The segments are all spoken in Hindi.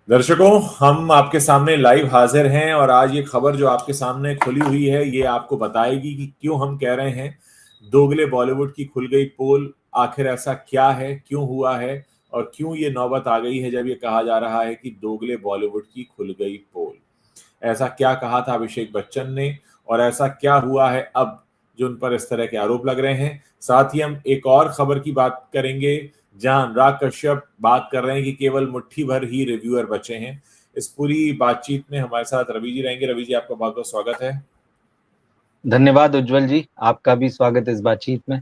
दर्शकों, हम आपके सामने लाइव हाजिर हैं और आज ये खबर जो आपके सामने खुली हुई है ये आपको बताएगी कि क्यों हम कह रहे हैं दोगले बॉलीवुड की खुल गई पोल। आखिर ऐसा क्या है, क्यों हुआ है और क्यों ये नौबत आ गई है जब ये कहा जा रहा है कि दोगले बॉलीवुड की खुल गई पोल। ऐसा क्या कहा था अभिषेक बच्चन ने और ऐसा क्या हुआ है अब जो उन पर इस तरह के आरोप लग रहे हैं। साथ ही हम एक और खबर की बात करेंगे जहां अनुराग कश्यप बात कर रहे हैं कि केवल मुट्ठी भर ही रिव्यूअर बचे हैं। इस पूरी बातचीत में हमारे साथ रवि जी रहेंगे। रवि जी, आपका बहुत बहुत स्वागत है। धन्यवाद उज्जवल जी, आपका भी स्वागत इस बातचीत में।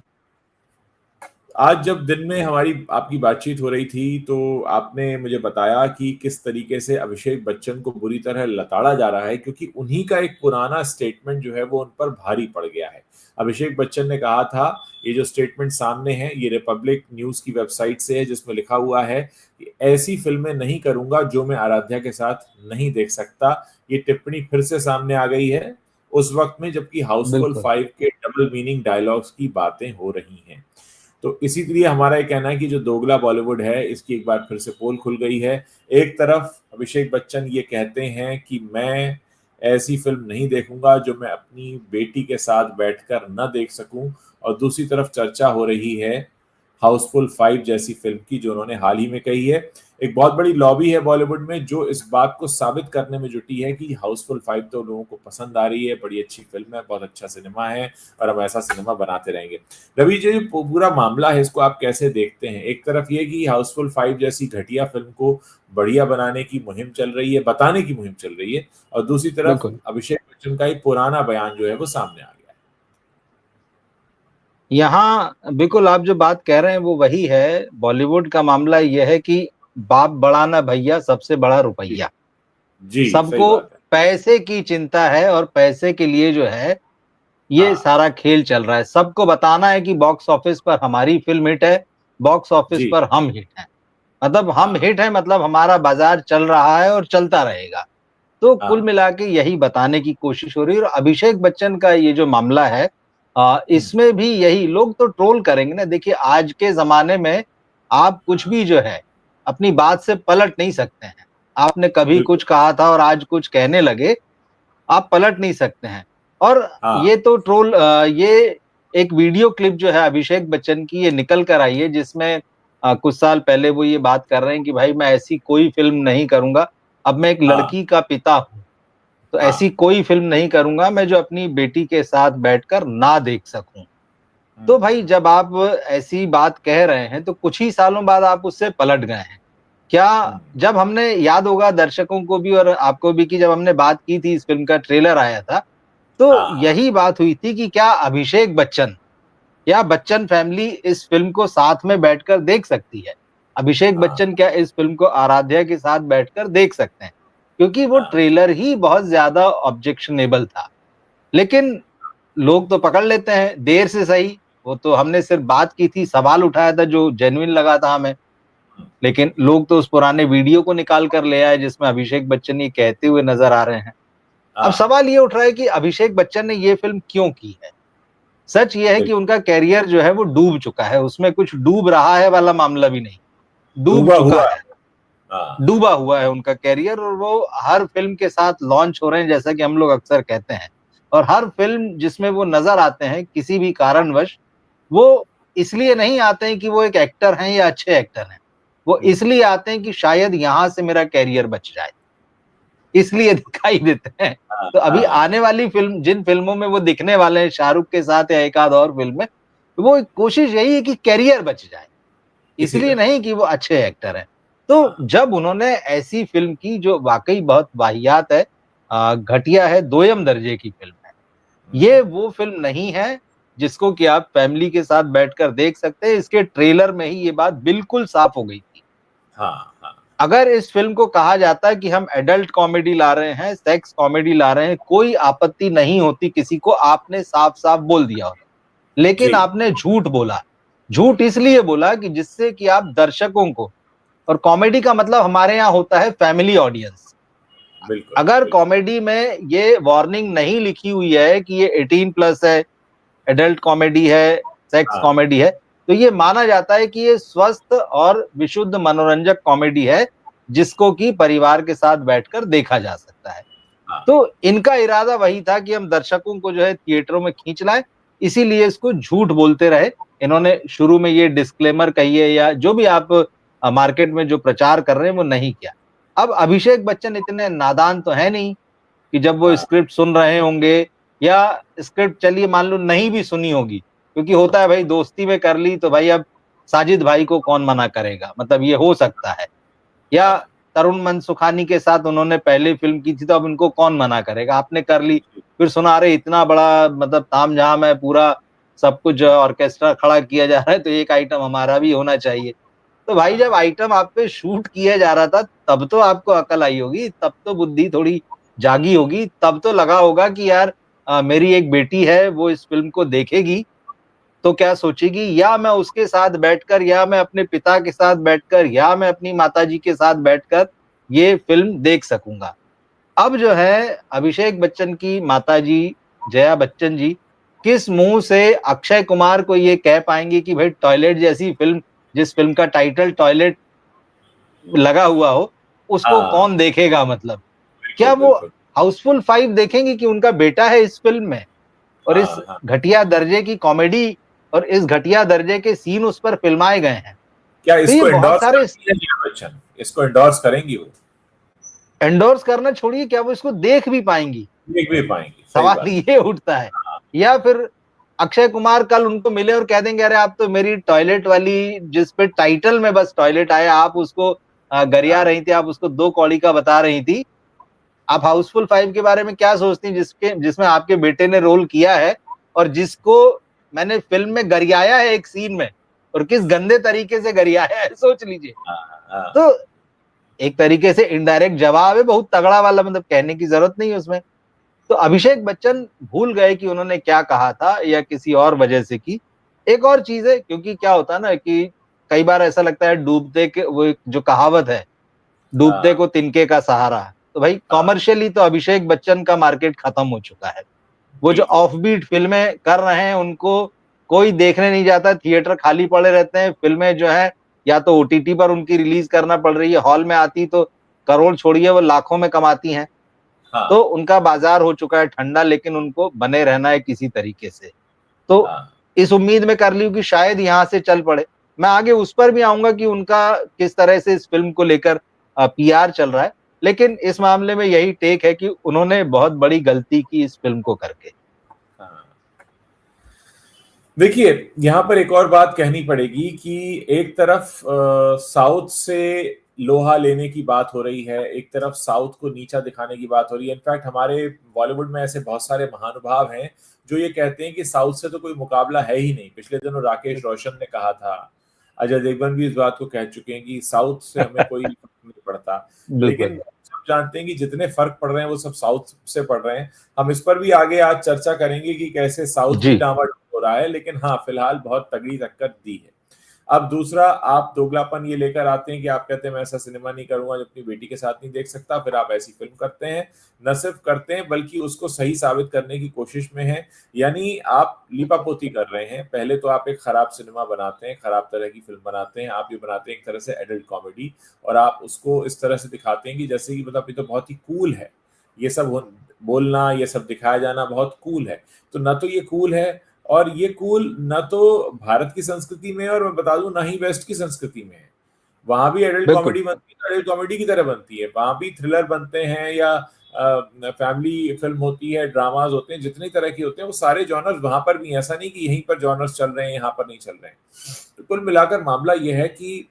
आज जब दिन में हमारी आपकी बातचीत हो रही थी तो आपने मुझे बताया कि किस तरीके से अभिषेक बच्चन को बुरी तरह लताड़ा जा रहा है क्योंकि उन्हीं का एक पुराना स्टेटमेंट जो है वो उन पर भारी पड़ गया है। अभिषेक बच्चन ने कहा था, ये जो स्टेटमेंट सामने है ये रिपब्लिक न्यूज की वेबसाइट से है, जिसमें लिखा हुआ है कि ऐसी फिल्में नहीं करूंगा जो मैं आराध्या के साथ नहीं देख सकता। ये टिप्पणी फिर से सामने आ गई है उस वक्त में जबकि हाउसफुल बिल्कुल। 5 के डबल मीनिंग डायलॉग्स की बातें हो रही हैं। तो इसी लिए हमारा ये कहना है कि जो दोगला बॉलीवुड है इसकी एक बार फिर से पोल खुल गई है। एक तरफ अभिषेक बच्चन ये कहते हैं कि मैं ऐसी फिल्म नहीं देखूंगा जो मैं अपनी बेटी के साथ बैठकर न देख सकूं, और दूसरी तरफ चर्चा हो रही है हाउसफुल 5 जैसी फिल्म की जो उन्होंने हाल ही में कही है। एक बहुत बड़ी लॉबी है बॉलीवुड में जो इस बात को साबित करने में जुटी है कि हाउसफुल 5 तो लोगों को पसंद आ रही है, बड़ी अच्छी फिल्म है, बहुत अच्छा सिनेमा है और हम ऐसा सिनेमा बनाते रहेंगे। रवि जी, पूरा मामला है इसको आप कैसे देखते हैं? एक तरफ ये कि हाउसफुल 5 जैसी घटिया फिल्म को बढ़िया बनाने की मुहिम चल रही है, बताने की मुहिम चल रही है, और दूसरी तरफ बिल्कुल। अभिषेक बच्चन का एक पुराना बयान जो है वो सामने आ गया है। यहाँ बिल्कुल आप जो बात कह रहे हैं वो वही है। बॉलीवुड का मामला यह है कि बाप बड़ा ना भैया, सबसे बड़ा जी, रुपया। जी, सही सबको बात है। पैसे की चिंता है और पैसे के लिए जो है ये हाँ, सारा खेल चल रहा है। सबको बताना है कि बॉक्स ऑफिस पर हमारी फिल्म हिट है, बॉक्स ऑफिस जी, पर हम हिट हैं। मतलब हम हाँ, हिट हैं, मतलब हमारा बाजार चल रहा है और चलता रहेगा। तो कुल हाँ, मिला के यही बताने की कोशिश हो रही है। और अभिषेक बच्चन का ये जो मामला है, हुँ, इसमें भी यही लोग तो ट्रोल करेंगे ना। देखिए, आज के ज़माने में आप कुछ हाँ, भी जो है, अपनी बात से पलट नहीं सकते हैं। आपने कभी बिल्कुल, कुछ कहा था और आज कुछ कहने लगे, आप पलट नहीं सकते हैं। और हाँ, ये तो ट्रोल ये एक वीडियो क्लिप जो है अभिषेक बच्चन की, ये निकल कर आई है जिसमें कुछ साल पहले वो ये बात कर रहे हैं कि भाई मैं ऐसी कोई फ़िल्म नहीं करूँगा। अब मैं एक हाँ, लड़की का पिता हूँ। तो हाँ, ऐसी कोई फ़िल्म नहीं करूँगा मैं जो अपनी बेटी के साथ बैठकर ना देख सकूँ। हुँ, तो भाई जब आप ऐसी बात कह रहे हैं तो कुछ ही सालों बाद आप उससे पलट गए हैं। क्या हुँ, जब हमने, याद होगा दर्शकों को भी और आपको भी, कि जब हमने बात की थी, इस फ़िल्म का ट्रेलर आया था, तो हाँ, यही बात हुई थी कि क्या अभिषेक बच्चन या बच्चन फैमिली इस फ़िल्म को साथ में बैठकर देख सकती है? अभिषेक हाँ, बच्चन क्या इस फ़िल्म को आराध्या के साथ बैठकर देख सकते हैं? क्योंकि वो हाँ, ट्रेलर ही बहुत ज़्यादा ऑब्जेक्शनेबल था। लेकिन लोग तो पकड़ लेते हैं, देर से सही। वो तो हमने सिर्फ़ बात की थी, सवाल उठाया था जो जेन्युइन लगा था हमें। हुँ, लेकिन लोग तो उस पुराने वीडियो को निकाल कर ले आए जिसमें अभिषेक बच्चन ये कहते हुए नज़र आ रहे हैं। अब हाँ, सवाल ये उठ रहा है कि अभिषेक बच्चन ने ये फ़िल्म क्यों की है? सच ये है कि बिल्कुल, उनका करियर जो है वो डूब चुका है, उसमें कुछ डूब रहा है वाला मामला भी नहीं, डूब डूबा चुका हुआ है। है। हाँ, डूबा हुआ है उनका करियर और वो हर फ़िल्म के साथ लॉन्च हो रहे हैं, जैसा कि हम लोग अक्सर कहते हैं। और हर फ़िल्म जिसमें वो नज़र आते हैं किसी भी कारणवश, वो इसलिए नहीं आते हैं कि वो एक एक्टर हैं या अच्छे एक्टर हैं। वो हुँ, इसलिए आते हैं कि शायद यहाँ से मेरा करियर बच जाए, इसलिए दिखाई देते हैं। हाँ, तो अभी हाँ, आने वाली फ़िल्म, जिन फ़िल्मों में वो दिखने वाले हैं शाहरुख के साथ या एक आध और फ़िल्म में, वो कोशिश यही है कि करियर बच जाए, इसी इसलिए तरह। नहीं कि वो अच्छे एक्टर हैं। तो हाँ, जब उन्होंने ऐसी फ़िल्म की जो वाक़ई बहुत वाहियात है, घटिया है, दोयम दर्जे की फ़िल्म है। हुँ, ये वो फ़िल्म नहीं है जिसको कि आप फ़ैमिली के साथ बैठकर देख सकते हैं। इसके ट्रेलर में ही ये बात बिल्कुल साफ़ हो गई थी। हाँ, हाँ, अगर इस फ़िल्म को कहा जाता है कि हम एडल्ट कॉमेडी ला रहे हैं, सेक्स कॉमेडी ला रहे हैं, कोई आपत्ति नहीं होती किसी को, आपने साफ-साफ बोल दिया होता। लेकिन जी, आपने झूठ बोला। झूठ इसलिए बोला कि जिससे कि आप दर्शकों को, और कॉमेडी का मतलब हमारे यहाँ होता है फैमिली ऑडियंस। बिल्कुल, अगर बिल्कुल। कॉमेडी में ये वार्निंग नहीं लिखी हुई है कि ये 18 प्लस है, एडल्ट कॉमेडी है, सेक्स हाँ, कॉमेडी है, तो ये माना जाता है कि ये स्वस्थ और विशुद्ध मनोरंजक कॉमेडी है, जिसको कि परिवार के साथ बैठकर देखा जा सकता है। हाँ। तो इनका इरादा वही था कि हम दर्शकों को जो है थिएटरों में खींच लाएं, इसीलिए इसको झूठ बोलते रहे। इन्होंने शुरू में ये डिस्क्लेमर कहिए या जो भी आप मार्केट में जो प्रचार कर रहे हैं वो नहीं किया। अब अभिषेक बच्चन इतने नादान तो है नहीं कि जब वो हाँ। स्क्रिप्ट सुन रहे होंगे या स्क्रिप्ट चलिए मान लो नहीं भी सुनी होगी, क्योंकि होता है भाई दोस्ती में कर ली तो भाई अब साजिद भाई को कौन मना करेगा, मतलब ये हो सकता है। या हाँ। तरुण मनसुखानी के साथ उन्होंने पहले फिल्म की थी तो अब इनको कौन मना करेगा, आपने कर ली, फिर सुना रहे इतना बड़ा मतलब तामझाम है, पूरा सब कुछ ऑर्केस्ट्रा खड़ा किया जा रहा है तो एक आइटम हमारा भी होना चाहिए। तो भाई जब हाँ। आइटम आप पे शूट किया जा रहा था तब तो आपको अकल आई होगी, तब तो बुद्धि थोड़ी जागी होगी, तब तो लगा होगा कि यार मेरी एक बेटी है वो इस फिल्म को देखेगी तो क्या सोचेगी, या मैं उसके साथ बैठकर या मैं अपने पिता के साथ बैठकर या मैं अपनी माताजी के साथ बैठकर ये फिल्म देख सकूंगा। अब जो है अभिषेक बच्चन की माताजी जया बच्चन जी किस मुंह से अक्षय कुमार को ये कह पाएंगे कि भाई टॉयलेट जैसी फिल्म, जिस फिल्म का टाइटल टॉयलेट लगा हुआ हो, उसको हाँ। कौन देखेगा, मतलब क्या बिल्कुल, वो बिल्कुल। हाउसफुल 5 देखेंगे कि उनका बेटा है इस फिल्म में और इस हाँ, हाँ। घटिया दर्जे की कॉमेडी और इस घटिया दर्जे के सीन उस पर फिल्माए गए हैं। क्या तो ये इसको बहुत एंडोर्स सारे करती है जया बच्चन? इसको एंडोर्स करेंगी वो? एंडोर्स करना छोड़िए, क्या वो इसको देख भी पाएंगी, देख भी पाएंगी, सही सवाल बात। ये उठता है। हाँ। या फिर अक्षय कुमार कल उनको मिले और कह देंगे अरे आप तो मेरी टॉयलेट वाली, जिस पे टाइटल में बस टॉयलेट आया, आप उसको गरिया हाँ। रही थी, आप उसको दो कौड़ी का बता रही थी, आप हाउसफुल 5 के बारे में क्या सोचती हैं जिसके जिसमें आपके बेटे ने रोल किया है और जिसको मैंने फिल्म में गरियाया है एक सीन में, और किस गंदे तरीके से गरियाया है सोच लीजिए। हाँ। हाँ। तो एक तरीके से इनडायरेक्ट जवाब है बहुत तगड़ा वाला, मतलब कहने की जरूरत नहीं है उसमें। तो अभिषेक बच्चन भूल गए कि उन्होंने क्या कहा था या किसी और वजह से की। एक और चीज है, क्योंकि क्या होता है ना कि कई बार ऐसा लगता है डूबते के वो एक जो कहावत है, डूबते हाँ। को तिनके का सहारा, तो भाई हाँ। कॉमर्शियली तो अभिषेक बच्चन का मार्केट खत्म हो चुका है। वो जो बिल्कुल। ऑफबीट फिल्में कर रहे हैं उनको कोई देखने नहीं जाता, थिएटर खाली पड़े रहते हैं, फिल्में जो है या तो ओटीटी पर उनकी रिलीज करना पड़ रही है, हॉल में आती तो करोड़ छोड़िए वो लाखों में कमाती हैं। तो हाँ। उनका बाजार हो चुका है ठंडा, लेकिन उनको बने रहना है किसी तरीके से। तो हाँ। इस उम्मीद में कर ली कि शायद यहाँ से चल पड़े। मैं आगे उस पर भी आऊंगा कि उनका किस तरह से इस फिल्म को लेकर पीआर चल रहा है, लेकिन इस मामले में यही टेक है कि उन्होंने बहुत बड़ी गलती की इस फिल्म को करके। हाँ। देखिए, यहाँ पर एक और बात कहनी पड़ेगी कि एक तरफ साउथ से लोहा लेने की बात हो रही है, एक तरफ साउथ को नीचा दिखाने की बात हो रही है। इनफैक्ट हमारे बॉलीवुड में ऐसे बहुत सारे महानुभाव हैं जो ये कहते हैं कि साउथ से तो कोई मुकाबला है ही नहीं। पिछले दिनों राकेश रोशन ने कहा था, अजय देवगन भी इस बात को कह चुके हैं कि साउथ से हमें कोई फर्क नहीं पड़ता। लेकिन बिल्कुल। सब जानते हैं कि जितने फर्क पड़ रहे हैं वो सब साउथ से पड़ रहे हैं। हम इस पर भी आगे आज चर्चा करेंगे कि कैसे साउथ भी जी। डामाडोल हो रहा है, लेकिन हाँ, फिलहाल बहुत तगड़ी टक्कर दी है। अब दूसरा, आप दोगलापन ये लेकर आते हैं कि आप कहते हैं मैं ऐसा सिनेमा नहीं करूंगा जो अपनी बेटी के साथ नहीं देख सकता, फिर आप ऐसी फिल्म करते हैं। न सिर्फ करते हैं बल्कि उसको सही साबित करने की कोशिश में हैं। यानी आप लीपापोती कर रहे हैं। पहले तो आप एक खराब सिनेमा बनाते हैं, खराब तरह की फिल्म बनाते हैं, आप ये बनाते हैं एक तरह से एडल्ट कॉमेडी, और आप उसको इस तरह से दिखाते हैं कि जैसे कि मतलब ये तो बहुत ही कूल है, ये सब बोलना, ये सब दिखाया जाना बहुत कूल है। तो ना तो ये कूल है, और ये कूल ना तो भारत की संस्कृति में है, और मैं बता दूं ना ही वेस्ट की संस्कृति में है। वहां भी एडल्ट बिल्कुल। कॉमेडी बनती है तो एडल्ट कॉमेडी की तरह बनती है, वहां भी थ्रिलर बनते हैं या फैमिली फिल्म होती है, ड्रामाज होते हैं, जितनी तरह की होते हैं वो सारे जॉनर्स वहां पर भी हैं। ऐसा नहीं कि यहीं पर जॉनर्स चल रहे हैं यहाँ पर नहीं चल रहे हैं। तो कुल मिलाकर मामला यह है कि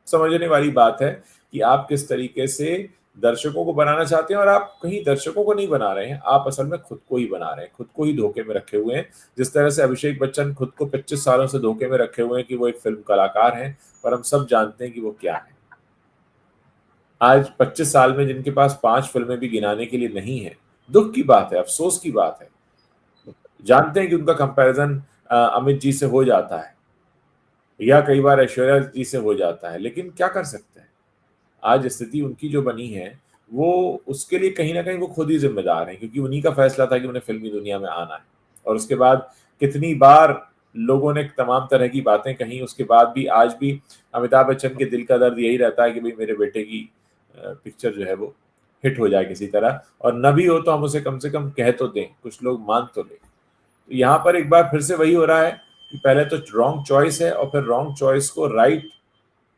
समझने वाली बात है कि आप किस तरीके से दर्शकों को बनाना चाहते हैं, और आप कहीं दर्शकों को नहीं बना रहे हैं, आप असल में खुद को ही बना रहे हैं, खुद को ही धोखे में रखे हुए हैं। जिस तरह से अभिषेक बच्चन खुद को 25 सालों से धोखे में रखे हुए हैं कि वो एक फिल्म कलाकार हैं, पर हम सब जानते हैं कि वो क्या है। आज 25 साल में जिनके पास 5 फिल्में भी गिनाने के लिए नहीं है, दुख की बात है, अफसोस की बात है। जानते हैं कि उनका कंपैरिजन अमित जी से हो जाता है या कई बार ऐश्वर्या जी से हो जाता है, लेकिन क्या कर सकते हैं। आज स्थिति उनकी जो बनी है, वो उसके लिए कहीं ना कहीं वो खुद ही जिम्मेदार हैं, क्योंकि उन्हीं का फैसला था कि उन्हें फिल्मी दुनिया में आना है। और उसके बाद कितनी बार लोगों ने तमाम तरह की बातें कही, उसके बाद भी आज भी अमिताभ बच्चन के दिल का दर्द यही रहता है कि भाई मेरे बेटे की पिक्चर जो है वो हिट हो जाए किसी तरह, और न भी हो तो हम उसे कम से कम कह तो दें, कुछ लोग मान तो लें। तो यहाँ पर एक बार फिर से वही हो रहा है कि पहले तो रॉन्ग चॉइस है और फिर रॉन्ग चॉइस को राइट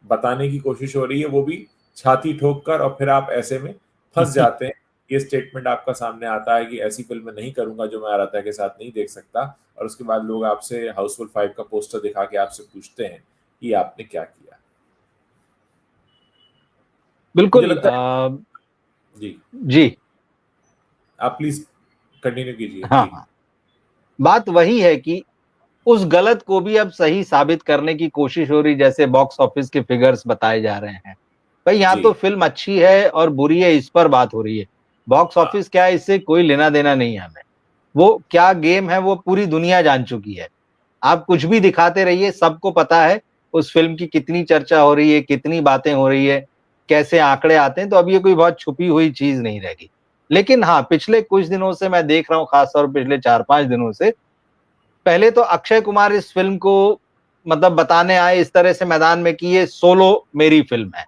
बताने की कोशिश हो रही है, वो भी छाती ठोक कर, और फिर आप ऐसे में फंस जाते हैं। ये स्टेटमेंट आपका सामने आता है कि ऐसी फिल्म नहीं करूंगा जो मैं आराध्या के साथ नहीं देख सकता, और उसके बाद लोग आपसे हाउसफुल 5 का पोस्टर दिखा के आपसे पूछते हैं कि आपने क्या किया। मुझे बिल्कुल। लगता है जी, जी। आप प्लीज कंटिन्यू कीजिए हाँ जी। हाँ, बात वही है कि उस गलत को भी अब सही साबित करने की कोशिश हो रही, जैसे बॉक्स ऑफिस के फिगर्स बताए जा रहे हैं। भाई यहाँ जी तो फिल्म अच्छी है और बुरी है, इस पर बात हो रही है। बॉक्स हाँ ऑफिस क्या है, इससे कोई लेना देना नहीं है हमें। वो क्या गेम है वो पूरी दुनिया जान चुकी है। आप कुछ भी दिखाते रहिए, सबको पता है उस फिल्म की कितनी चर्चा हो रही है, कितनी बातें हो रही है, कैसे आंकड़े आते हैं। तो अब ये कोई बहुत छुपी हुई चीज नहीं रहेगी। लेकिन हाँ, पिछले कुछ दिनों से मैं देख रहा हूँ, खासतौर पिछले 4-5 दिनों से, पहले तो अक्षय कुमार इस फिल्म को मतलब बताने आए इस तरह से मैदान में कि ये सोलो मेरी फिल्म है।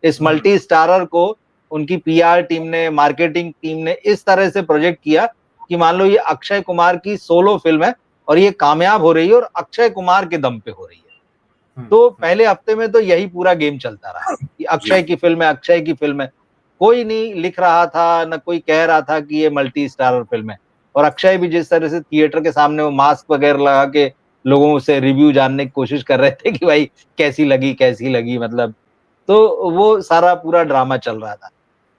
इस हम्म मल्टी स्टारर को उनकी पीआर टीम ने, मार्केटिंग टीम ने इस तरह से प्रोजेक्ट किया कि मान लो ये अक्षय कुमार की सोलो फिल्म है और ये कामयाब हो रही है और अक्षय कुमार के दम पे हो रही है। हम्म तो हम्म, पहले हफ्ते में तो यही पूरा गेम चलता रहा कि जी अक्षय की फिल्म है, अक्षय की फिल्म है। कोई नहीं लिख रहा था, न कोई कह रहा था कि ये मल्टी स्टारर फिल्म है। और अक्षय भी जिस तरह से थिएटर के सामने वो मास्क वगैरह लगा के लोगों से रिव्यू जानने की कोशिश कर रहे थे कि भाई कैसी लगी मतलब। तो वो सारा पूरा ड्रामा चल रहा था।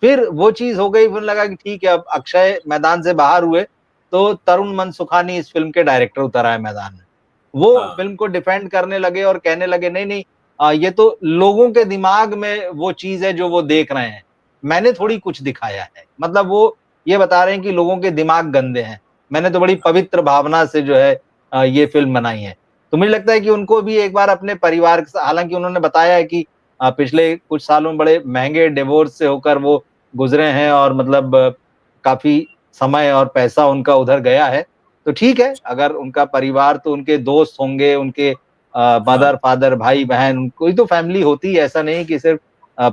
फिर वो चीज हो गई, फिर लगा कि ठीक है अब अक्षय मैदान से बाहर हुए, तो तरुण मनसुखानी इस फिल्म के डायरेक्टर उतर आए मैदान में। वो हाँ फिल्म को डिफेंड करने लगे और कहने लगे नहीं नहीं, ये तो लोगों के दिमाग में वो चीज है जो वो देख रहे हैं, मैंने हाँ थोड़ी कुछ दिखाया है। मतलब वो ये बता रहे हैं कि लोगों के दिमाग गंदे हैं, मैंने तो बड़ी पवित्र भावना से जो है ये फिल्म बनाई है। तो मुझे लगता है कि उनको भी एक बार अपने परिवार के साथ, हालांकि उन्होंने बताया है कि पिछले कुछ सालों में बड़े महंगे डिवोर्स से होकर वो गुजरे हैं और मतलब काफी समय और पैसा उनका उधर गया है। तो ठीक है, अगर उनका परिवार तो उनके दोस्त होंगे, उनके हाँ मदर फादर भाई बहन, कोई तो फैमिली होती है, ऐसा नहीं कि सिर्फ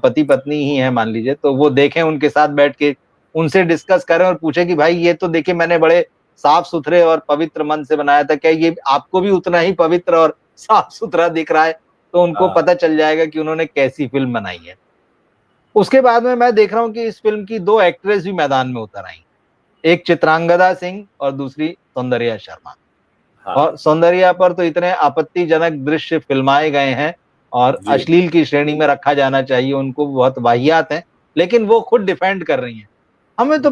पति पत्नी ही है मान लीजिए। तो वो देखें उनके साथ बैठ के, उनसे डिस्कस करें और पूछे कि भाई ये तो देखिए मैंने बड़े साफ सुथरे और पवित्र मन से बनाया था, क्या ये आपको भी उतना ही पवित्र और साफ सुथरा दिख रहा है? तो उनको हाँ पता चल जाएगा कि उन्होंने कैसी फिल्म बनाई है। उसके बाद में मैं देख रहा हूँ कि इस फिल्म की 2 एक्ट्रेस भी मैदान में उतर आई। एक चित्रांगदा सिंह और दूसरी सौंदर्या शर्मा। हाँ और सौंदर्या पर तो इतने आपत्तिजनक दृश्य फिल्माए गए हैं और जी अश्लील की श्रेणी में रखा जाना चाहिए उनको, बहुत वाहियात हैं। लेकिन वो खुद डिफेंड कर रही हैं। हमें तो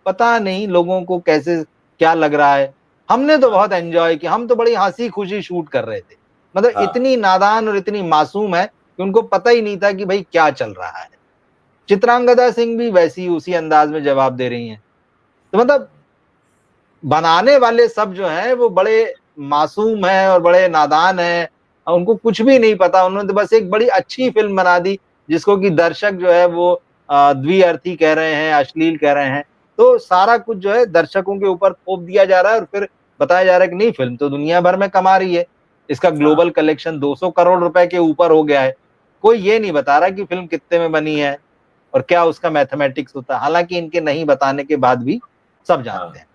पता नहीं लोगों को कैसे क्या लग रहा है। हमने तो हाँ बहुत एंजॉय किया, हम तो बड़ी हँसी-खुशी शूट कर रहे थे। मतलब हाँ इतनी नादान और इतनी मासूम है कि उनको पता ही नहीं था कि भाई क्या चल रहा है। चित्रांगदा सिंह भी वैसी उसी अंदाज में जवाब दे रही हैं। तो मतलब बनाने वाले सब जो हैं वो बड़े मासूम हैं और बड़े नादान हैं और उनको कुछ भी नहीं पता। उन्होंने तो बस एक बड़ी अच्छी फ़िल्म बना दी जिसको कि दर्शक जो है वो द्विअर्थी कह रहे हैं, अश्लील कह रहे हैं। तो सारा कुछ जो है दर्शकों के ऊपर थोप दिया जा रहा है और फिर बताया जा रहा है कि नहीं, फ़िल्म तो दुनिया भर में कमा रही है। इसका हाँ ग्लोबल कलेक्शन 200 करोड़ रुपए के ऊपर हो गया है। कोई ये नहीं बता रहा कि फ़िल्म कितने में बनी है और क्या उसका मैथमेटिक्स होता है। हालाँकि इनके नहीं बताने के बाद भी सब जानते हाँ हैं।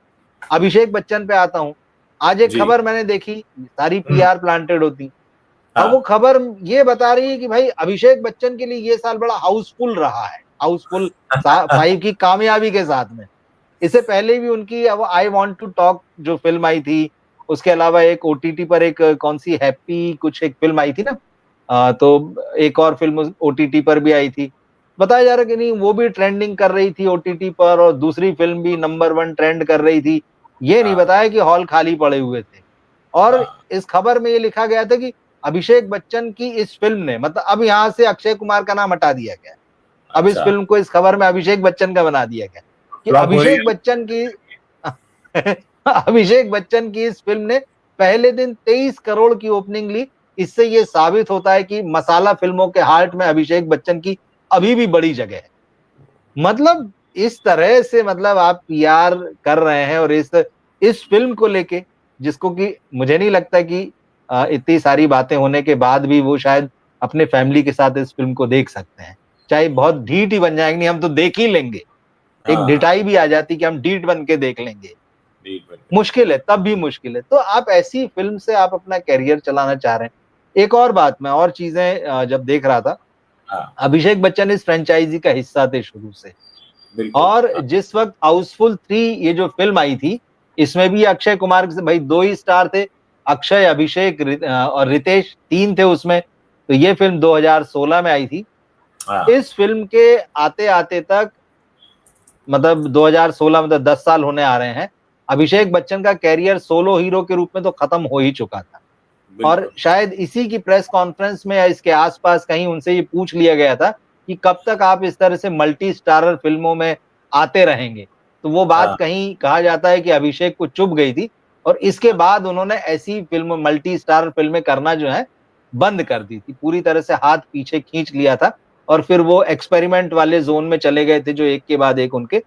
अभिषेक बच्चन पे आता हूँ। आज एक जी खबर मैंने देखी, सारी हम्म, पीआर प्लांटेड होती। अब वो हाँ खबर ये बता रही है कि भाई अभिषेक बच्चन के लिए ये साल बड़ा हाउसफुल रहा है। हाउसफुल 5 की कामयाबी के साथ में। इससे पहले भी उनकी अब आई वांट टू टॉक जो फ़िल्म आई थी, उसके अलावा एक ओटीटी पर एक कौन-सी हैप्पी कुछ एक फ़िल्म आई थी ना? तो एक और फ़िल्म ओटीटी पर भी आई थी। बताया जा रहा है कि नहीं वो भी ट्रेंडिंग कर रही थी ओटीटी पर और दूसरी फ़िल्म भी नंबर 1 ट्रेंड कर रही थी। ये नहीं हाँ बताया कि हॉल खाली पड़े हुए थे। और हाँ इस खबर में ये लिखा गया था कि अभिषेक बच्चन की इस फ़िल्म ने, मतलब अब यहाँ से अक्षय कुमार का नाम हटा दिया गया है। अब इस अच्छा फ़िल्म को इस खबर में अभिषेक बच्चन का बना दिया गया कि फ्लॉप हो रही है। अभिषेक बच्चन की इस फ़िल्म ने पहले दिन 23 करोड़ की ओपनिंग ली। इससे ये साबित होता है कि मसाला फ़िल्मों के हार्ट में अभिषेक बच्चन की अभी भी बड़ी जगह है। मतलब इस तरह से मतलब आप पीआर कर रहे हैं और इस फ़िल्म को लेके जिसको कि मुझे नहीं लगता कि इतनी सारी बातें होने के बाद भी वो शायद अपने फैमिली के साथ इस फिल्म को देख सकते हैं। चाहे बहुत ढीठ ही बन जाएंगे, नहीं हम तो देख ही लेंगे, एक हाँ, ढिठाई भी आ जाती कि हम ढीठ बन के देख लेंगे, लीड बन मुश्किल है, तब भी मुश्किल है। तो आप ऐसी फिल्म से आप अपना करियर चलाना चाह रहे हैं। एक और बात, मैं और चीजें जब देख रहा था, हाँ, अभिषेक बच्चन इस फ्रेंचाइजी का हिस्सा थे शुरू से। बिल्कुल। और हाँ, जिस वक्त हाउसफुल 3 ये जो फिल्म आई थी, इसमें भी अक्षय कुमार के भाई 2 ही स्टार थे, अक्षय, अभिषेक, और रितेश, 3 थे उसमें। तो ये फिल्म 2016 में आई थी। हाँ, इस फिल्म के आते आते तक, मतलब 2016, मतलब 10 साल होने आ रहे हैं, अभिषेक बच्चन का कैरियर सोलो हीरो के रूप में तो खत्म हो ही चुका था। और बिल्कुल। शायद इसी की प्रेस कॉन्फ्रेंस में या इसके आसपास कहीं उनसे ये पूछ लिया गया था कि कब तक आप इस तरह से मल्टी स्टारर फिल्मों में आते रहेंगे। तो वो बात हाँ, कहीं कहा जाता है कि अभिषेक को चुभ गई थी, और इसके बाद उन्होंने ऐसी फिल्म, मल्टी स्टारर फिल्में करना जो है बंद कर दी थी, पूरी तरह से हाथ पीछे खींच लिया था। और फिर वो एक्सपेरिमेंट वाले जोन में चले गए थे, जो एक के बाद एक उनके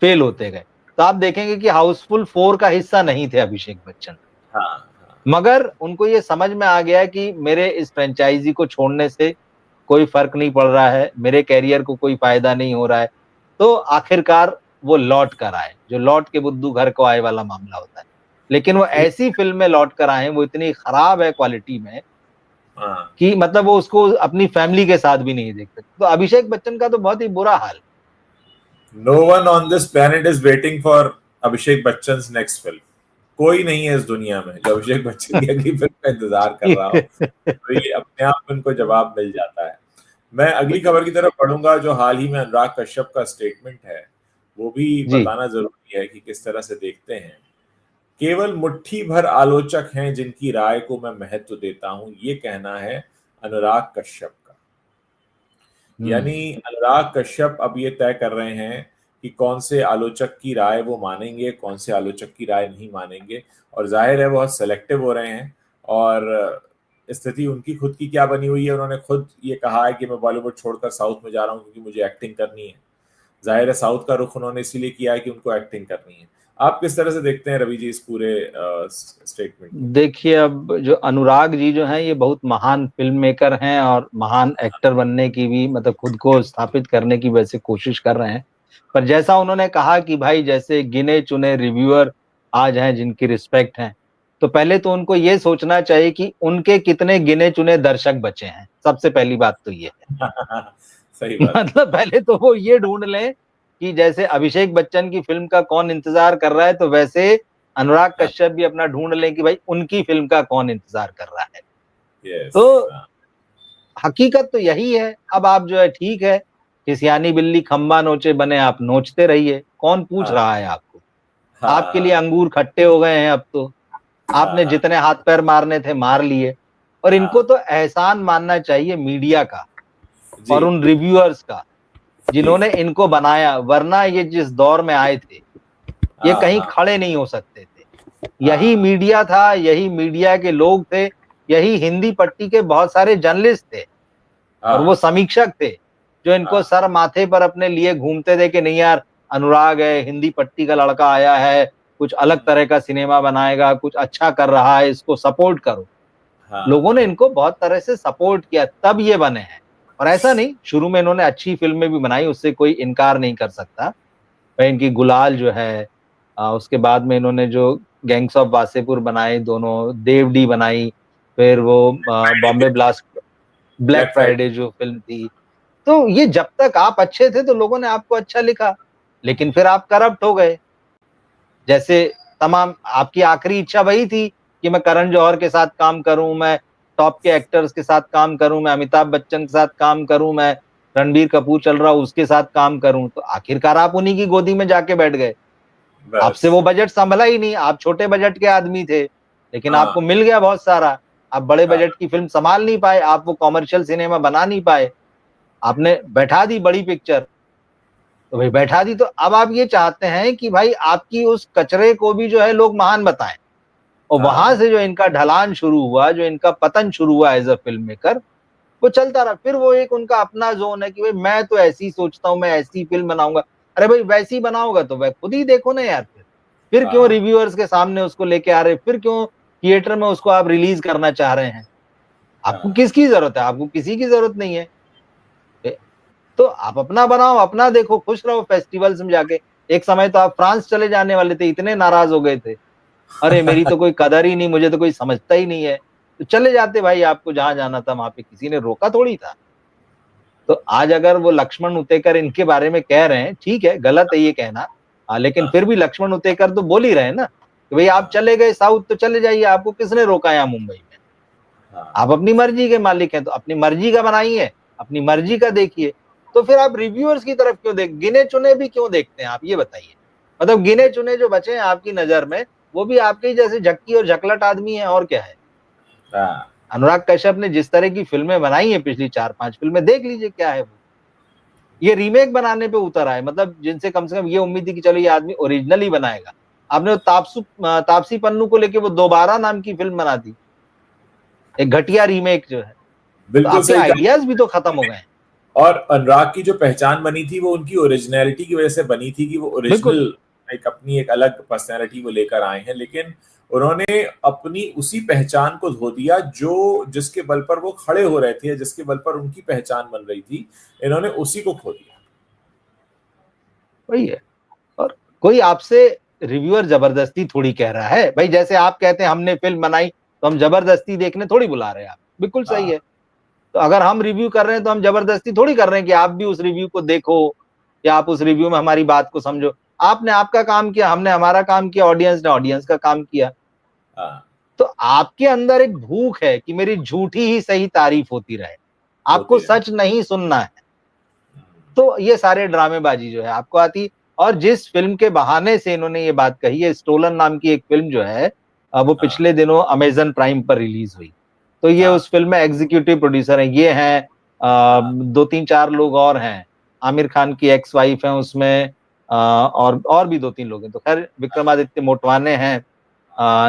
फेल होते गए। तो आप देखेंगे कि हाउसफुल 4 का हिस्सा नहीं थे अभिषेक बच्चन, हाँ, हाँ, मगर उनको ये समझ में आ गया कि मेरे इस फ्रेंचाइजी को छोड़ने से कोई फर्क नहीं पड़ रहा है, मेरे कैरियर को कोई फायदा नहीं हो रहा है। तो आखिरकार वो लौट कर आए, जो लौट के बुद्धू घर को आए वाला मामला होता है। लेकिन वो ठीक। ऐसी फिल्म में लौट कर आए, वो इतनी खराब है क्वालिटी में हाँ, कि मतलब वो उसको अपनी फैमिली के साथ भी नहीं देख सकते। तो अभिषेक बच्चन का तो बहुत ही बुरा हाल। No one on this planet is waiting for Abhishek Bachchan next film. कोई नहीं है इस दुनिया में जो अभिषेक बच्चन की अगली फिल्म का इंतजार कर रहा हो। तो ये अपने आप उनको जवाब मिल जाता है। मैं अगली खबर की तरफ बढ़ूंगा, जो हाल ही में अनुराग कश्यप का स्टेटमेंट है, वो भी जी। बताना जरूरी है कि किस तरह से देखते हैं। केवल मुट्ठी भर आलोचक हैं जिनकी राय को मैं महत्व देता हूं, ये कहना है अनुराग कश्यप का। यानी हम्म। अनुराग कश्यप अब ये तय कर रहे हैं कि कौन से आलोचक की राय वो मानेंगे, कौन से आलोचक की राय नहीं मानेंगे। और जाहिर है बहुत सेलेक्टिव हो रहे हैं। और स्थिति उनकी खुद की क्या बनी हुई है, उन्होंने खुद ये कहा है कि मैं बॉलीवुड छोड़कर साउथ में जा रहा हूँ क्योंकि मुझे एक्टिंग करनी है। जाहिर है साउथ का रुख उन्होंने इसीलिए किया है कि उनको एक्टिंग करनी है। आप किस तरह से देखते हैं रवि जी इस पूरे स्टेटमेंट को? देखिए, अब जो अनुराग जी जो हैं, ये बहुत महान फिल्म मेकर हैं और महान एक्टर बनने की भी, मतलब खुद को स्थापित करने की वैसे कोशिश कर रहे हैं। पर जैसा उन्होंने कहा कि भाई जैसे गिने चुने रिव्यूअर आज हैं जिनकी रिस्पेक्ट है, तो पहले तो उनको ये सोचना चाहिए कि उनके कितने गिने चुने दर्शक बचे हैं। सबसे पहली बात तो ये है। सही बात है। मतलब पहले तो वो ये ढूंढ लें कि जैसे अभिषेक बच्चन की फिल्म का कौन इंतजार कर रहा है, तो वैसे अनुराग हाँ, कश्यप भी अपना ढूंढ लें कि भाई उनकी फिल्म का कौन इंतजार कर रहा है। यस। तो हकीकत तो यही है। अब आप जो है, ठीक है, खिसियानी बिल्ली खंबा नोचे बने, आप नोचते रहिए, कौन पूछ हाँ, रहा है आपको। आपके लिए हाँ, अंगूर खट्टे हो गए हैं अब तो। हाँ, आपने हाँ, जितने हाथ पैर मारने थे मार लिए। और इनको हाँ, तो एहसान मानना चाहिए मीडिया का जी, और उन रिव्यूअर्स का जी, जिन्होंने इनको बनाया, वरना ये जिस दौर में आए थे, ये हाँ, कहीं हाँ, खड़े नहीं हो सकते थे। यही हाँ, मीडिया था, यही मीडिया के लोग थे, यही हिंदी पट्टी के बहुत सारे जर्नलिस्ट थे और वो हाँ, समीक्षक थे, जो इनको हाँ, सर माथे पर अपने लिए घूमते थे कि नहीं यार, अनुराग है, हिंदी पट्टी का लड़का आया है, कुछ अलग तरह का सिनेमा बनाएगा, कुछ अच्छा कर रहा है, इसको सपोर्ट करो। हाँ, लोगों ने इनको बहुत तरह से सपोर्ट किया, तब ये बने हैं। और ऐसा नहीं, शुरू में इन्होंने अच्छी फिल्में भी बनाई, उससे कोई इनकार नहीं कर सकता। वह इनकी गुलाल जो है, उसके बाद में इन्होंने जो गैंग्स ऑफ वासेपुर बनाई, दोनों देवडी बनाई, फिर वो Bombay blast, black black Friday. Friday जो फिल्म थी। तो ये जब तक आप अच्छे थे तो लोगों ने आपको अच्छा लिखा, लेकिन फिर आप करप्ट हो गए। जैसे तमाम आपकी आखिरी इच्छा वही थी कि मैं करण जौहर के साथ काम करूं, मैं टॉप के एक्टर्स के साथ काम करूं, मैं अमिताभ बच्चन के साथ काम करूं, मैं रणबीर कपूर चल रहा उसके साथ काम करूं। तो आखिरकार आप उन्हीं की गोदी में जाके बैठ गए। आपसे बस। वो बजट संभला ही नहीं, आप छोटे बजट के आदमी थे, लेकिन हाँ, आपको मिल गया बहुत सारा। आप बड़े हाँ, बजट की फिल्म संभाल नहीं पाए, आप वो कॉमर्शियल सिनेमा बना नहीं पाए, आपने बैठा दी बड़ी पिक्चर। तो भाई बैठा दी, तो अब आप ये चाहते हैं कि भाई आपकी उस कचरे को भी जो है लोग महान बताएं। और वहां हाँ, से जो इनका ढलान शुरू हुआ, जो इनका पतन शुरू हुआ एज अ फिल्म मेकर, वो चलता रहा। फिर वो एक उनका अपना जोन है कि भाई मैं तो ऐसी सोचता हूं, मैं ऐसी फिल्म बनाऊंगा। अरे भाई वैसी बनाओगा तो वह खुद ही देखो ना यार। फिर फिर क्यों हाँ रिव्यूअर्स के सामने उसको लेके आ रहे हैं, फिर क्यों थिएटर में उसको आप रिलीज करना चाह रहे हैं? आपको हाँ किसकी जरूरत है? आपको किसी की जरूरत नहीं है। तो आप अपना बनाओ, अपना देखो, खुश रहो फेस्टिवल्स में जाके। एक समय तो आप फ्रांस चले जाने वाले थे, इतने नाराज हो गए थे, अरे मेरी तो कोई कदर ही नहीं, मुझे तो कोई समझता ही नहीं है। तो चले जाते भाई, आपको जहां जाना था वहां पे किसी ने रोका थोड़ी था। तो आज अगर वो लक्ष्मण उतेकर इनके बारे में कह रहे हैं, ठीक है, गलत है ये कहना, लेकिन हाँ फिर भी लक्ष्मण उतेकर तो बोल ही रहे हैं ना कि भाई आप हाँ चले गए साउथ तो चले जाइए, आपको किसने रोका यहाँ मुंबई में? हाँ आप अपनी मर्जी के मालिक हैं, तो अपनी मर्जी का बनाइए, अपनी मर्जी का देखिए। तो फिर आप रिव्यूअर्स की तरफ क्यों गिने चुने भी क्यों देखते हैं आप, ये बताइए। मतलब गिने चुने जो बचे हैं आपकी नजर में, वो भी आपके ही जैसे झक्की और झकलट आदमी है, और क्या है। हाँ अनुराग कश्यप ने जिस तरह की फिल्में बनाई हैं, पिछली 4-5 फिल्में देख लीजिए क्या है वो। ये रीमेक बनाने पे उतर आए, मतलब जिनसे कम से कम ये उम्मीद थी कि चलो ये आदमी ओरिजिनल ही बनाएगा। आपने वो तापसी पन्नू को लेके वो दोबारा नाम की फिल्म बना दी, एक घटिया रीमेक जो है। तो बिल्कुल आपके सही कहा। आइडियाज भी तो खत्म हो गए हैं। और अनुराग की जो पहचान बनी थी वो उनकी ओरिजिनलिटी की वजह से बनी थी कि वो बिल्कुल। ओरिजिनल एक अपनी एक अलग पर्सनैलिटी वो लेकर आए हैं, लेकिन उन्होंने अपनी उसी पहचान को धो दिया जो जिसके बल पर वो खड़े हो रहे थे, जिसके बल पर उनकी पहचान बन रही थी, इन्होंने उसी को खो दिया। वही है। और कोई आपसे रिव्यूअर जबरदस्ती थोड़ी कह रहा है भाई, जैसे आप कहते हैं हमने फिल्म बनाई तो हम जबरदस्ती देखने थोड़ी बुला रहे हैं आप, बिल्कुल सही हाँ है। तो अगर हम रिव्यू कर रहे हैं तो हम जबरदस्ती थोड़ी कर रहे हैं कि आप भी उस रिव्यू को देखो या आप उस रिव्यू में हमारी बात को समझो। आपने आपका काम किया, हमने हमारा काम किया, ऑडियंस ने ऑडियंस का काम किया। हाँ तो आपके अंदर एक भूख है कि मेरी झूठी ही सही तारीफ होती रहे, आपको होती है। सच नहीं सुनना है। तो ये सारे ड्रामेबाजी जो है आपको आती। और जिस फिल्म के बहाने से इन्होंने ये बात कही है, स्टोलन नाम की एक फिल्म जो है, वो हाँ पिछले दिनों अमेजन प्राइम पर रिलीज हुई। तो ये हाँ उस फिल्म में एग्जीक्यूटिव प्रोड्यूसर हैं, ये हैं, हाँ 2-3-4 लोग और हैं। आमिर खान की एक्स वाइफ है उसमें, और भी 2-3 लोग हैं। तो खैर विक्रमादित्य मोटवाने हैं,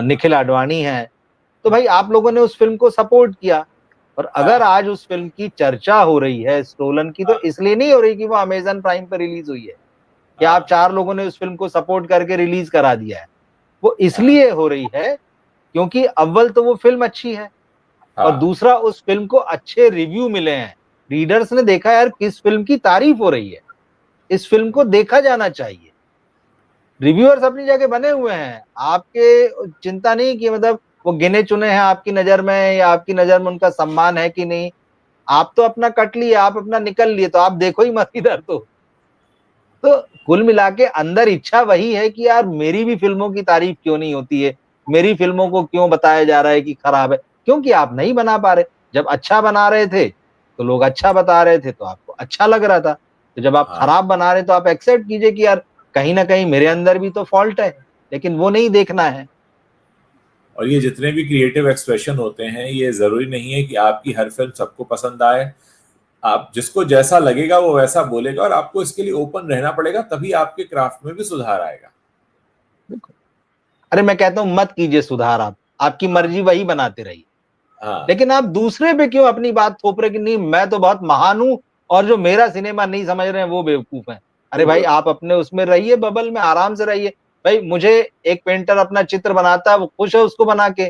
निखिल आडवाणी हैं। तो भाई आप लोगों ने उस फिल्म को सपोर्ट किया। और अगर हाँ आज उस फिल्म की चर्चा हो रही है स्टोलन की, तो इसलिए नहीं हो रही कि वो अमेजन प्राइम पर रिलीज हुई है, कि आप हाँ 4 लोगों ने उस फिल्म को सपोर्ट करके रिलीज करा दिया है। वो हाँ इसलिए हो रही है क्योंकि अव्वल तो वो फिल्म अच्छी है, और हाँ दूसरा उस फिल्म को अच्छे रिव्यू मिले हैं। रीडर्स ने देखा यार किस फिल्म की तारीफ हो रही है, इस फिल्म को देखा जाना चाहिए। रिव्यूअर्स अपनी जगह बने हुए हैं, आपके चिंता नहीं कि मतलब वो गिने चुने हैं आपकी नजर में, या आपकी नजर में उनका सम्मान है कि नहीं। आप तो अपना कट लिए, आप अपना निकल लिए, तो आप देखो ही मत इधर। तो कुल मिला के अंदर इच्छा वही है कि यार मेरी भी फिल्मों की तारीफ क्यों नहीं होती है, मेरी फिल्मों को क्यों बताया जा रहा है कि खराब है, क्योंकि आप नहीं बना पा रहे। जब अच्छा बना रहे थे तो लोग अच्छा बता रहे थे, तो आपको अच्छा लग रहा था। तो जब आप हाँ। खराब बना रहे तो आप एक्सेप्ट कीजिए कि यार कहीं ना कहीं मेरे अंदर भी तो फॉल्ट है, लेकिन वो नहीं देखना है। और ये जितने भी क्रिएटिव एक्सप्रेशन होते हैं, ये जरूरी नहीं है कि आपकी हर फिल्म सबको पसंद आए। आप जिसको जैसा लगेगा वो वैसा बोलेगा, और आपको इसके लिए ओपन रहना पड़ेगा, तभी आपके क्राफ्ट में भी सुधार आएगा। अरे मैं कहता हूं मत कीजिए सुधार, आप आपकी हाँ मर्जी वही बनाते रहिए। हाँ लेकिन आप दूसरे पे क्यों अपनी बात थोप रहे कि नहीं मैं तो बहुत महान हूं, और जो मेरा सिनेमा नहीं समझ रहे हैं वो बेवकूफ हैं। अरे वो भाई बेवकूफ। आप अपने उसमें रहिए, बबल में आराम से रहिए। भाई मुझे एक पेंटर अपना चित्र बनाता है, वो खुश है उसको बना के,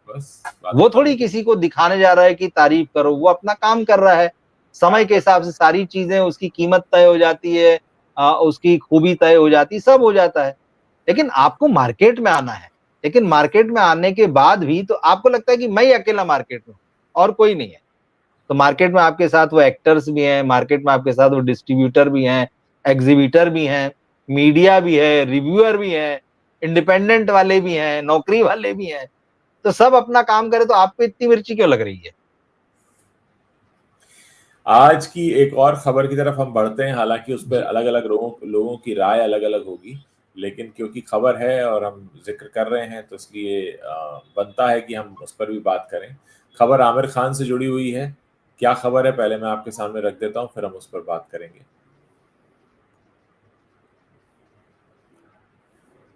बस बात वो खत्म थोड़ी हो गई। किसी को दिखाने जा रहा है कि तारीफ करो। वो अपना काम कर रहा है, समय काम के कर। हिसाब से सारी चीजें, उसकी कीमत तय हो जाती है, उसकी खूबी तय हो जाती है, सब हो जाता है। लेकिन आपको मार्केट में आना है। लेकिन मार्केट में आने के बाद भी तो आपको लगता है कि मैं ही अकेला मार्केट में हूं और कोई नहीं है। तो मार्केट में आपके साथ वो एक्टर्स भी हैं, मार्केट में आपके साथ वो डिस्ट्रीब्यूटर भी हैं, एग्जीबिटर भी हैं, मीडिया भी है, रिव्यूअर भी हैं, इंडिपेंडेंट वाले भी हैं, नौकरी वाले भी हैं। तो सब अपना काम करे तो आपको इतनी मिर्ची क्यों लग रही है? आज की एक और खबर की तरफ हम बढ़ते हैं, हालांकि उस पर जी। अलग अलग लोगों लोगों की राय अलग अलग होगी, लेकिन क्योंकि खबर है और हम जिक्र कर रहे हैं, तो इसलिए बनता है कि हम उस पर भी बात करें। खबर आमिर खान से जुड़ी हुई है। क्या खबर है, पहले मैं आपके सामने रख देता हूं, फिर हम उस पर बात करेंगे।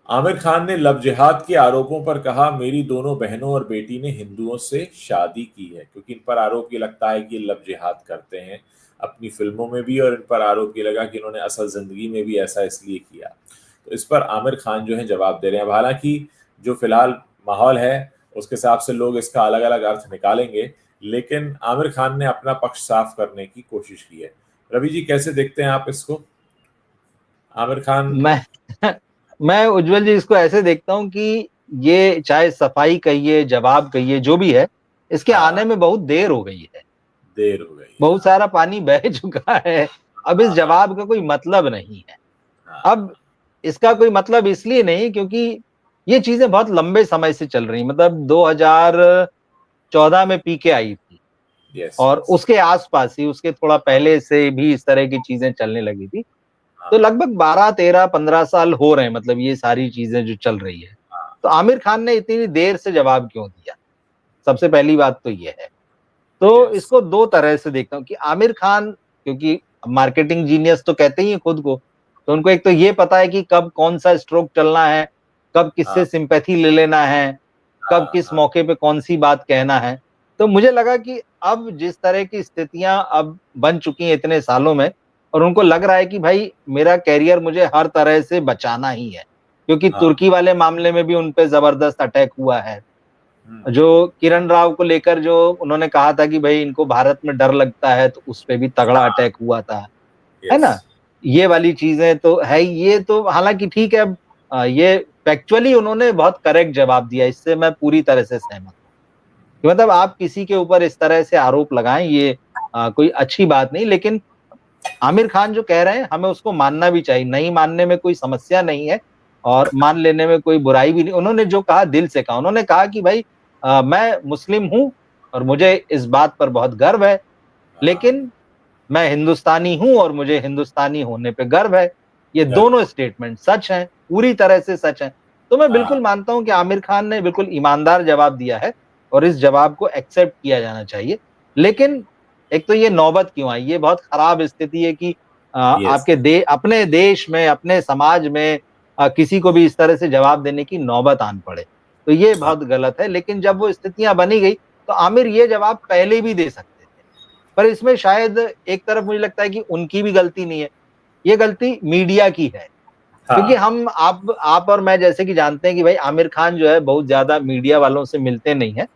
आमिर खान ने लव जिहाद के आरोपों पर कहा, मेरी दोनों बहनों और बेटी ने हिंदुओं से शादी की है, क्योंकि इन पर आरोप ये लगता है कि ये लव जिहाद करते हैं अपनी फिल्मों में भी, और इन पर आरोप ये लगा कि इन्होंने असल जिंदगी में भी ऐसा इसलिए किया। तो इस पर आमिर खान जो है जवाब दे रहे हैं। हालांकि जो फिलहाल माहौल है उसके हिसाब से लोग इसका अलग अलग अर्थ निकालेंगे, लेकिन आमिर खान ने अपना पक्ष साफ करने की कोशिश की है। रवि जी, कैसे देखते हैं आप इसको? आमिर खान। मैं मैं उज्जवल जी इसको ऐसे देखता हूँ कि ये चाहे सफाई कहिए, जवाब कहिए, जो भी है, इसके हाँ, आने में बहुत देर हो गई है, देर हो गई है। बहुत सारा पानी बह चुका है। अब इस हाँ, जवाब का कोई मतलब नहीं है। हाँ, अब इसका कोई मतलब इसलिए नहीं क्योंकि ये चीजें बहुत लंबे समय से चल रही, मतलब 2014 में पीके आई थी यस, और यस। उसके आसपास ही, उसके थोड़ा पहले से भी इस तरह की चीजें चलने लगी थी। तो हाँ, लगभग 12, 13, 15 साल हो रहे हैं, मतलब ये सारी चीजें जो चल रही है। हाँ, तो आमिर खान ने इतनी देर से जवाब क्यों दिया? सबसे पहली बात तो ये है। तो यस। इसको दो तरह से देखता हूँ कि आमिर खान, क्योंकि मार्केटिंग जीनियस तो कहते ही हैं खुद को, तो उनको एक तो ये पता है कि कब कौन सा स्ट्रोक चलना है, कब हाँ, किससे सिंपैथी ले लेना है, कब हाँ, किस हाँ, मौके पे कौन सी बात कहना है। तो मुझे लगा कि अब जिस तरह की स्थितियां अब बन चुकी हैं इतने सालों में, और उनको लग रहा है कि भाई मेरा कैरियर मुझे हर तरह से बचाना ही है, क्योंकि हाँ। तुर्की वाले मामले में भी उन पे जबरदस्त अटैक हुआ है। हुँ, जो हुँ। किरण राव को लेकर जो उन्होंने कहा था कि भाई इनको भारत में डर लगता है, तो उस पे भी तगड़ा हाँ, अटैक हुआ था, है यस। ना? ये वाली चीजें तो है ही। ये तो हालांकि ठीक है, अब ये फैक्चुअली उन्होंने बहुत करेक्ट जवाब दिया, इससे मैं पूरी तरह से सहमत हूँ कि मतलब आप किसी के ऊपर इस तरह से आरोप लगाएं, ये कोई अच्छी बात नहीं। लेकिन आमिर खान जो कह रहे हैं हमें उसको मानना भी चाहिए, नहीं मानने में कोई समस्या नहीं है और मान लेने में कोई बुराई भी नहीं। उन्होंने जो कहा दिल से कहा, उन्होंने कहा कि भाई मैं मुस्लिम हूं और मुझे इस बात पर बहुत गर्व है, हाँ, लेकिन मैं हिंदुस्तानी हूं और मुझे हिंदुस्तानी होने पे गर्व है। ये गर्व दोनों है। स्टेटमेंट सच हैं, पूरी तरह से सच हैं। तो मैं हाँ, बिल्कुल मानता हूं कि आमिर खान ने बिल्कुल ईमानदार जवाब दिया है और इस जवाब को एक्सेप्ट किया जाना चाहिए। लेकिन एक तो ये नौबत क्यों आई? ये बहुत खराब स्थिति है कि यस। अपने देश में, अपने समाज में किसी को भी इस तरह से जवाब देने की नौबत आन पड़े, तो ये हाँ, बहुत गलत है। लेकिन जब वो स्थितियां बनी गई, तो आमिर ये जवाब पहले भी दे सकते थे। पर इसमें शायद एक तरफ मुझे लगता है कि उनकी भी गलती नहीं है, ये गलती मीडिया की है। क्योंकि हाँ, हम आप और मैं जैसे कि जानते हैं कि भाई आमिर खान जो है बहुत ज्यादा मीडिया वालों से मिलते नहीं है,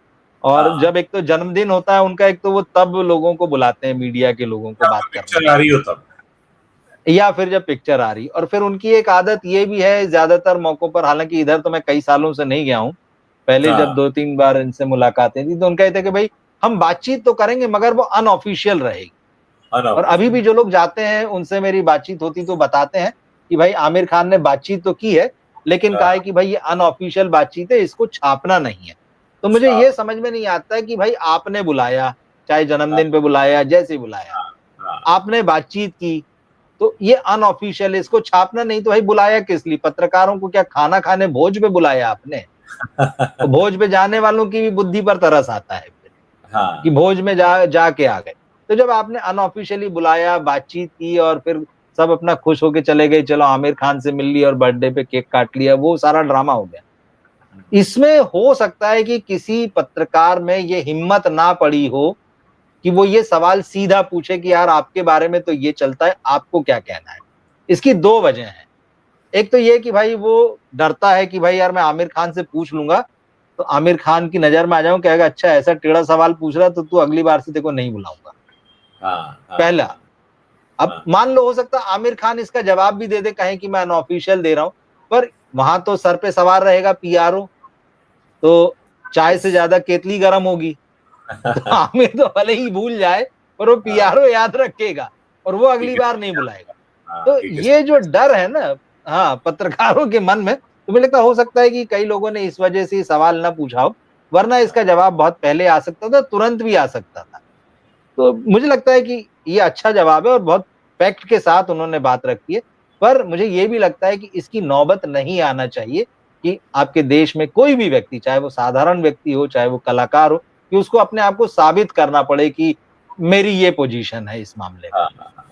और हाँ। जब एक तो जन्मदिन होता है उनका, एक तो वो तब लोगों को बुलाते हैं, मीडिया के लोगों को जब बात कोई करने पिक्चर के आ लिए, रही हो तब। या फिर जब पिक्चर आ रही। और फिर उनकी एक आदत ये भी है ज्यादातर मौकों पर, हालांकि इधर तो मैं कई सालों से नहीं गया हूँ, पहले जब हाँ, 2-3 बार इनसे मुलाकातें थी तो उनका ये था कि भाई हम बातचीत तो करेंगे मगर वो अनऑफिशियल रहेगी। और अभी अनऑफिशियल। भी जो लोग जाते हैं उनसे मेरी बातचीत होती तो बताते हैं कि भाई आमिर खान ने बातचीत तो की है, लेकिन कहा है हाँ, कि भाई ये अनऑफिशियल बातचीत है, इसको छापना नहीं है। तो मुझे अच्छा। ये समझ में नहीं आता है कि भाई आपने बुलाया, चाहे हाँ, जन्मदिन पे बुलाया, जैसे बुलाया, हाँ, हाँ। आपने बातचीत की, तो ये अनऑफिशियल है, इसको छापना नहीं। तो भाई बुलाया किस लिए? पत्रकारों को क्या खाना खाने भोज पे बुलाया आपने? तो भोज पे जाने वालों की भी बुद्धि पर तरस आता है फिर, कि हाँ, भोज में जाके आ गए। तो जब आपने अनऑफिशियली बुलाया, बातचीत की और फिर सब अपना खुश होके चले गए, चलो आमिर खान से मिल लिया और बर्थडे पे केक काट लिया, वो सारा ड्रामा हो गया। इसमें हो सकता है कि किसी पत्रकार में ये हिम्मत ना पड़ी हो कि वो ये सवाल सीधा पूछे कि यार आपके बारे में तो ये चलता है, आपको क्या कहना है? इसकी दो वजह हैं। एक तो ये कि भाई वो डरता है कि भाई यार मैं आमिर खान से पूछ लूंगा तो आमिर खान की नजर में आ जाऊं, कहेगा अच्छा ऐसा टेढ़ा सवाल पूछ रहा तो तू अगली बार से देखो नहीं बुलाऊंगा। हाँ, हाँ, पहला। अब हाँ। मान लो हो सकता है आमिर खान इसका जवाब भी दे दे, कहें कि मैं अनऑफिशियल दे रहा हूं, पर वहां तो सर पे सवार रहेगा पीआरओ, तो चाय यस। से ज्यादा केतली गर्म होगी। तो आमिर तो भले ही भूल जाए, पर वो हाँ, पीआरओ याद रखेगा और वो कि अगली बार किसने नहीं क्या बुलाएगा। बोला। हाँ, तो कि ये किसने जो क्या डर है ना, हाँ, पत्रकारों के मन में, तो मुझे लगता हो सकता है कि कई लोगों ने इस वजह से सवाल ना पूछा हो, वरना इसका बोला। जवाब बहुत पहले आ सकता था, तुरंत भी आ सकता था। तो मुझे लगता है कि ये अच्छा जवाब है और बहुत फैक्ट के साथ उन्होंने बात रखी है। पर मुझे ये भी लगता है कि इसकी नौबत नहीं आना चाहिए कि आपके देश में कोई भी व्यक्ति, चाहे वो साधारण व्यक्ति हो, चाहे वो कलाकार हो, कि उसको अपने आप को साबित करना पड़े कि मेरी ये पोजीशन है इस मामले में। हाँ, हाँ, हाँ।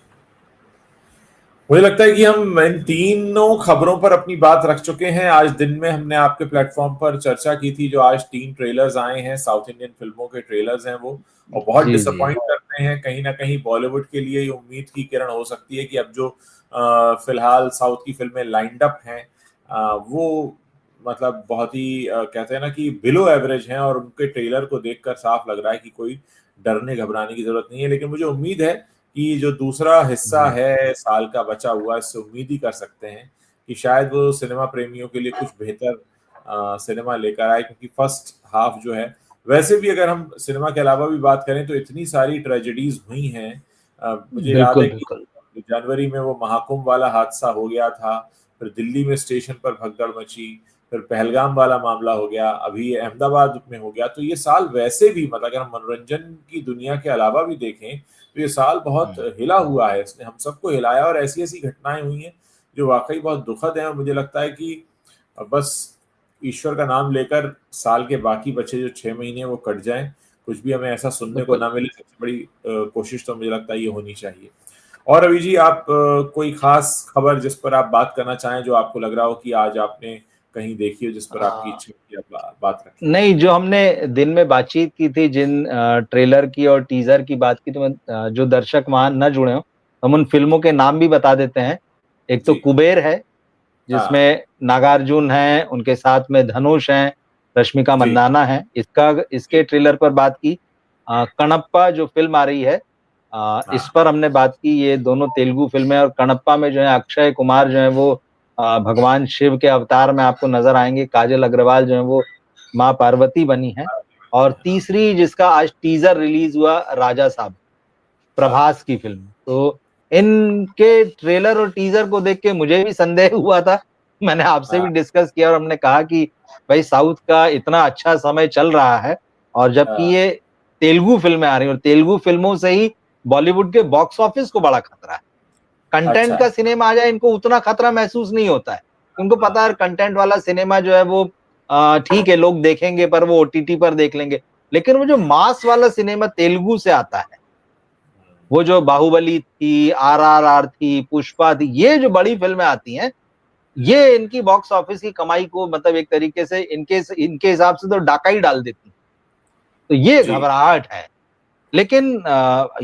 मुझे लगता है कि हम इन तीनों खबरों पर अपनी बात रख चुके हैं। आज दिन में हमने आपके प्लेटफॉर्म पर चर्चा की थी, जो आज 3 ट्रेलर्स आए हैं, साउथ इंडियन फिल्मों के ट्रेलर्स हैं वो, और बहुत जी जी। डिसअपॉइंट करते रहे हैं, कहीं ना कहीं बॉलीवुड के लिए ये उम्मीद की किरण हो सकती है कि अब जो फिलहाल साउथ की फिल्में लाइंड अप हैं वो मतलब बहुत ही कहते हैं ना कि बिलो एवरेज हैं, और उनके ट्रेलर को देखकर साफ लग रहा है कि कोई डरने घबराने की जरूरत नहीं है। लेकिन मुझे उम्मीद है कि जो दूसरा हिस्सा जी है साल का बचा हुआ, इससे उम्मीद ही कर सकते हैं कि शायद वो सिनेमा प्रेमियों के लिए कुछ बेहतर सिनेमा लेकर आए, क्योंकि फर्स्ट हाफ जो है, वैसे भी अगर हम सिनेमा के अलावा भी बात करें तो इतनी सारी ट्रेजेडीज हुई हैं। मुझे याद बिल्कुल है कि बिल्कुल। जनवरी में वो महाकुंभ वाला हादसा हो गया था, फिर दिल्ली में स्टेशन पर भगदड़ मची, फिर पहलगाम वाला मामला हो गया, अभी अहमदाबाद में हो गया। तो ये साल वैसे भी मतलब अगर हम मनोरंजन की दुनिया के अलावा भी देखें तो ये साल बहुत हिला हुआ है, इसने हम सबको हिलाया, और ऐसी ऐसी घटनाएं हुई हैं जो वाकई बहुत दुखद है। और मुझे लगता है कि बस ईश्वर का नाम लेकर साल के बाकी बचे जो 6 महीने वो कट जाएं, कुछ भी हमें ऐसा सुनने को बिल्कुल। ना मिले, सबसे बड़ी कोशिश तो मुझे लगता है ये होनी चाहिए। और अभी जी आप कोई खास खबर जिस पर आप बात करना चाहें, जो आपको लग रहा हो कि आज आपने कहीं देखी हो, जिस पर आपकी हाँ, इच्छा की आप बात रखें? नहीं, जो हमने दिन में बातचीत की थी, जिन ट्रेलर की और टीजर की बात की, तो मैं जो दर्शक वहां न जुड़े हों, हम उन फिल्मों के नाम भी बता देते हैं। एक तो जी। कुबेर है, हाँ। जिसमें नागार्जुन हैं, उनके साथ में धनुष हैं, रश्मिका जी। मंदाना है। इसके जी। ट्रेलर पर बात की। कणप्पा जो फ़िल्म आ रही है, इस हाँ। पर हमने बात की। ये दोनों तेलुगु फ़िल्में, और कणप्पा में जो है अक्षय कुमार जो है वो भगवान शिव के अवतार में आपको नज़र आएँगे। काजल अग्रवाल जो है वो माँ पार्वती बनी हैं। और हाँ। तीसरी जिसका आज टीज़र रिलीज़ हुआ, राजा साहब, हाँ। प्रभास की फ़िल्म। तो इनके ट्रेलर और टीज़र को देख के मुझे भी संदेह हुआ था। मैंने आपसे भी हाँ। डिस्कस किया और हमने कहा कि भाई साउथ का इतना अच्छा समय चल रहा है, और जबकि हाँ। ये तेलुगु फ़िल्में आ रही हैं, और तेलुगु फ़िल्मों से ही बॉलीवुड के बॉक्स ऑफिस को बड़ा खतरा है। कंटेंट अच्छा। का सिनेमा आ जाए, इनको उतना खतरा महसूस नहीं होता है। उनको पता है हाँ। कंटेंट वाला सिनेमा जो है वो ठीक है, लोग देखेंगे, पर वो ओटीटी पर देख लेंगे। लेकिन वो जो मास वाला सिनेमा तेलुगु से आता है, वो जो बाहुबली थी, आरआरआर थी, पुष्पा थी, ये जो बड़ी फ़िल्में आती हैं, ये इनकी बॉक्स ऑफिस की कमाई को मतलब एक तरीके से इनके हिसाब से तो डाका ही डाल देती हैं। तो ये जी। घबराहट है। लेकिन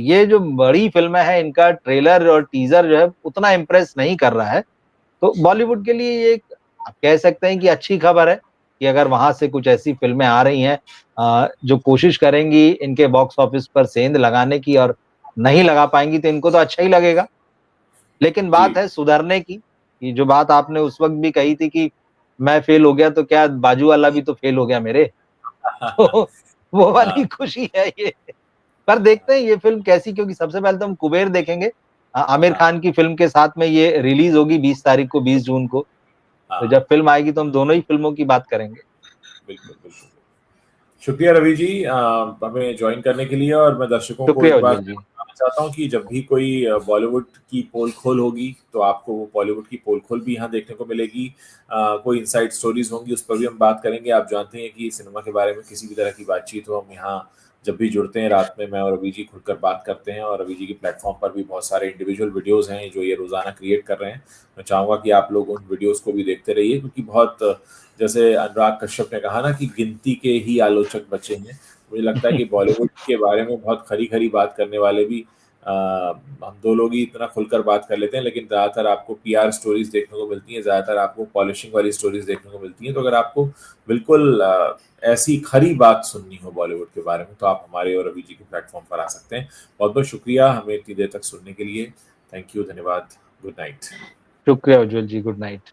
ये जो बड़ी फ़िल्में हैं, इनका ट्रेलर और टीज़र जो है उतना इम्प्रेस नहीं कर रहा है। तो बॉलीवुड के लिए ये एक, आप कह सकते हैं कि अच्छी खबर है कि अगर वहाँ से कुछ ऐसी फ़िल्में आ रही हैं जो कोशिश करेंगी इनके बॉक्स ऑफिस पर सेंध लगाने की, और नहीं लगा पाएँगी, तो इनको तो अच्छा ही लगेगा। लेकिन जी। बात है सुधरने की, कि जो बात आपने उस वक़्त भी कही थी कि मैं फ़ेल हो गया तो क्या बाजू वाला भी तो फ़ेल हो गया मेरे। तो वो वाली हाँ। खुशी है ये। पर देखते हैं ये फ़िल्म कैसी, क्योंकि सबसे पहले तो हम कुबेर देखेंगे। आमिर हाँ। खान की फ़िल्म के साथ में ये रिलीज़ होगी 20 तारीख को, 20 जून को। तो हाँ। जब फ़िल्म आएगी तो हम दोनों ही फ़िल्मों की बात करेंगे। बिल्कुल, बिल्कुल। शुक्रिया रवि जी हमें ज्वाइन करने के लिए। और मैं दर्शकों को शुक्रिया एक बार उज्ज्वल जी। बताना चाहता हूँ कि जब भी कोई बॉलीवुड की पोल खोल होगी तो आपको वो बॉलीवुड की पोल खोल भी यहाँ देखने को मिलेगी। कोई इनसाइड स्टोरीज होंगी उस पर भी हम बात करेंगे। आप जानते हैं कि सिनेमा के बारे में किसी भी तरह की बातचीत हो, हम यहाँ जब भी जुड़ते हैं रात में मैं और रवि जी खुलकर बात करते हैं। और रवि जी के प्लेटफॉर्म पर भी बहुत सारे इंडिविजुअल वीडियोज़ हैं जो ये रोज़ाना क्रिएट कर रहे हैं। मैं चाहूँगा कि आप लोग उन वीडियोज़ को भी देखते रहिए, क्योंकि बहुत जैसे अनुराग कश्यप ने कहा ना कि गिनती के ही आलोचक बचे हैं। मुझे लगता है कि बॉलीवुड के बारे में बहुत खरी-खरी बात करने वाले भी हम 2 लोग ही इतना खुलकर बात कर लेते हैं, लेकिन ज़्यादातर आपको पीआर स्टोरीज़ देखने को मिलती हैं, ज़्यादातर आपको पॉलिशिंग वाली स्टोरीज़ देखने को मिलती हैं। तो अगर आपको बिल्कुल ऐसी खरी बात सुननी हो बॉलीवुड के बारे में, तो आप हमारे और रवि जी के प्लेटफ़ॉर्म पर आ सकते हैं। बहुत-बहुत शुक्रिया हमें इतनी देर तक सुनने के लिए। थैंक यू, धन्यवाद। Good night. शुक्रिया उज्ज्वल जी, गुड नाइट।